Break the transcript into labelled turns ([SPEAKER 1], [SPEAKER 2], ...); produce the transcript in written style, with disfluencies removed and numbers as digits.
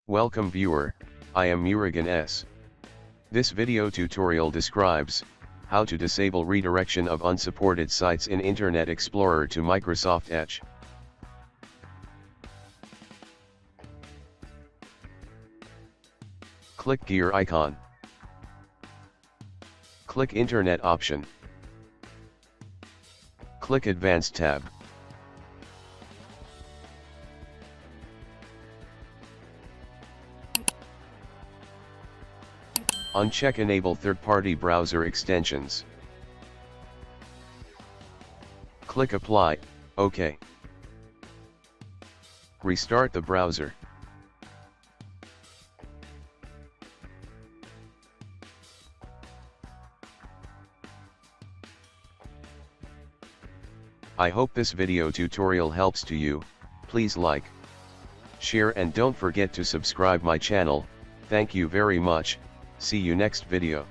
[SPEAKER 1] Welcome viewer, I am Murugan S. This video tutorial describes how to disable redirection of unsupported sites in Internet Explorer to Microsoft Edge. Click gear icon. Click Internet option. Click Advanced tab. Uncheck Enable third-party browser extensions. Click Apply, OK. Restart the browser. I hope this video tutorial helps to you. Please like, share and don't forget to subscribe my channel. Thank you very much. See you next video.